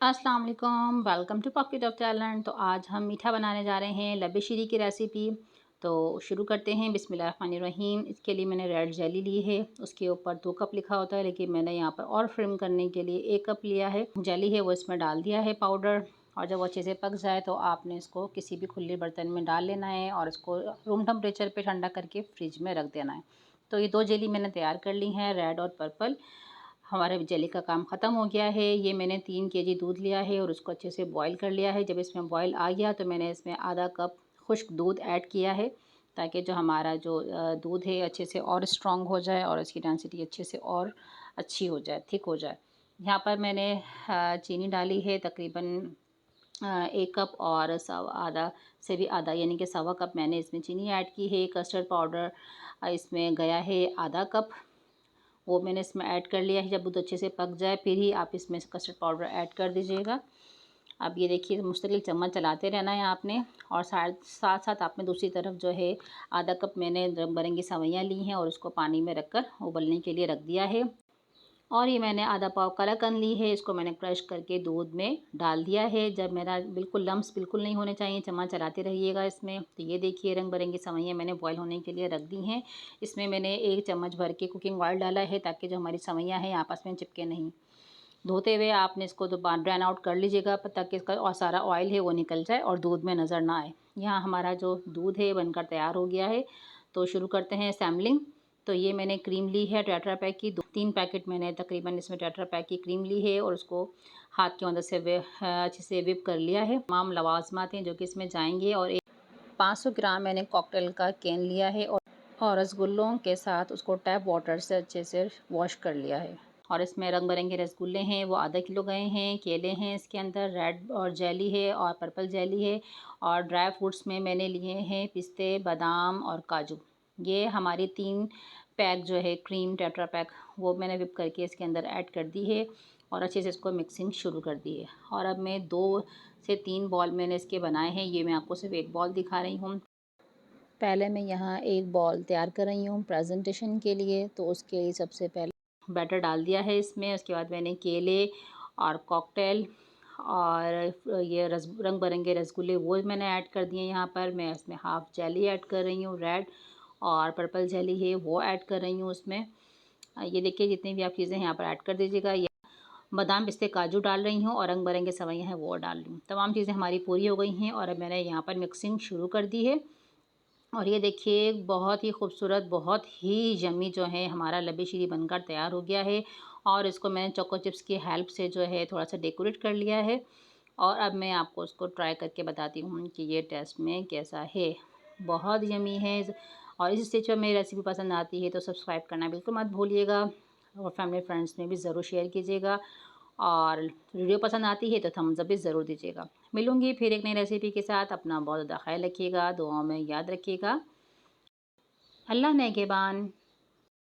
अस्सलाम वालेकुम, welcome to pocket of talent. तो आज हम मीठा बनाने जा रहे हैं लब्बे शीरी की रेसिपी। तो शुरू करते हैं। बिस्मिल्लाहिर्रहमानिर्रहीम। इसके लिए मैंने रेड जेली ली है। उसके ऊपर 2 कप लिखा होता है, लेकिन मैंने यहाँ पर और फ्रिम करने के लिए 1 कप लिया है। जेली है वो इसमें डाल दिया है पाउडर, और जब वो अच्छे से पक जाए तो आपने इसको किसी भी खुले बर्तन में डाल लेना है और इसको रूम टेम्परेचर पे ठंडा करके फ्रिज में रख देना है। तो ये 2 जेली मैंने तैयार कर ली हैं, रेड और पर्पल। हमारे जेली का काम ख़त्म हो गया है। ये मैंने 3 केजी दूध लिया है और उसको अच्छे से बॉईल कर लिया है। जब इसमें बॉईल आ गया तो मैंने इसमें आधा कप खुश्क दूध ऐड किया है, ताकि जो हमारा जो दूध है अच्छे से और स्ट्रॉन्ग हो जाए और इसकी डेंसिटी अच्छे से और अच्छी हो जाए, थिक हो जाए। यहाँ पर मैंने चीनी डाली है तकरीबन 1 कप, और आधा से भी आधा यानी कि सवा कप मैंने इसमें चीनी ऐड की है। कस्टर्ड पाउडर इसमें गया है आधा कप, वो मैंने इसमें ऐड कर लिया है। जब दूध अच्छे से पक जाए फिर ही आप इसमें कस्टर्ड पाउडर ऐड कर दीजिएगा। अब ये देखिए मुस्तकिल चम्मच चलाते रहना है आपने, और साथ साथ आपने दूसरी तरफ जो है आधा कप मैंने रंग बिरंगी सेवइयाँ ली हैं और उसको पानी में रख कर उबलने के लिए रख दिया है। और ये मैंने आधा पाव कलाकंद ली है, इसको मैंने क्रश करके दूध में डाल दिया है। जब मेरा बिल्कुल लम्स बिल्कुल नहीं होने चाहिए, चम्मच चलाते रहिएगा इसमें। तो ये देखिए रंग बिरंगी सेवइयाँ मैंने बॉईल होने के लिए रख दी हैं। इसमें मैंने 1 चम्मच भर के कुकिंग ऑयल डाला है, ताकि जो हमारी सेवइयाँ हैं आपस में चिपके नहीं। धोते हुए आपने इसको तो ड्रेन आउट कर लीजिएगा, ताकि इसका और सारा ऑयल है वो निकल जाए और दूध में नज़र ना आए। यहाँ हमारा जो दूध है बनकर तैयार हो गया है। तो शुरू करते हैं सैम्पलिंग। तो ये मैंने क्रीम ली है टेट्रा पैक की, 3 पैकेट मैंने तकरीबन इसमें टेट्रा पैक की क्रीम ली है, और उसको हाथ की मदद से अच्छे से विप कर लिया है। तमाम लवाजमात हैं जो कि इसमें जाएंगे, और 500 ग्राम मैंने कॉकटेल का कैन लिया है, और रसगुल्लों के साथ उसको टैप वाटर से अच्छे से वॉश कर लिया है। और इसमें रंग बिरंगे रसगुल्ले हैं वो आधा किलो गए हैं। केले हैं इसके अंदर, रेड और जेली है और पर्पल जेली है। और ड्राई फ्रूट्स में मैंने लिए हैं पिस्ते, बादाम और काजू। ये हमारी 3 पैक जो है क्रीम टेट्रा पैक, वो मैंने विप करके इसके अंदर ऐड कर दी है और अच्छे से इसको मिक्सिंग शुरू कर दी है। और अब मैं 2 से 3 बॉल मैंने इसके बनाए हैं। ये मैं आपको सिर्फ 1 बॉल दिखा रही हूँ। पहले मैं यहाँ 1 बॉल तैयार कर रही हूँ प्रेजेंटेशन के लिए। तो उसके लिए सबसे पहले बैटर डाल दिया है इसमें। उसके बाद मैंने केले और कॉकटेल और ये रंग बिरंगे रसगुल्ले वो मैंने ऐड कर दिए। यहाँ पर मैं इसमें हाफ़ जेली ऐड कर रही हूँ, रेड और पर्पल जेली है वो ऐड कर रही हूँ उसमें। ये देखिए जितनी भी आप चीज़ें यहाँ पर ऐड कर दीजिएगा। बादाम, पिस्ते, काजू डाल रही हूँ, और रंग बिरंगे सेवइयाँ हैं वो डाल रही हूँ। तमाम चीज़ें हमारी पूरी हो गई हैं, और अब मैंने यहाँ पर मिक्सिंग शुरू कर दी है। और ये देखिए बहुत ही खूबसूरत, बहुत ही यम्मी जो है हमारा लब्बे शीरी बनकर तैयार हो गया है। और इसको मैंने चोको चिप्स की हेल्प से जो है थोड़ा सा डेकोरेट कर लिया है। और अब मैं आपको उसको ट्राई करके बताती हूँ कि ये टेस्ट में कैसा है। बहुत यम्मी है। और इस स्टेज पर मेरी रेसिपी पसंद आती है तो सब्सक्राइब करना बिल्कुल मत भूलिएगा, और फैमिली फ्रेंड्स में भी ज़रूर शेयर कीजिएगा। और वीडियो पसंद आती है तो थम्स अप भी ज़रूर दीजिएगा। मिलूँगी फिर एक नई रेसिपी के साथ। अपना बहुत ज़्यादा ख्याल रखिएगा, दुआओं में याद रखिएगा। अल्लाह नेगेबान।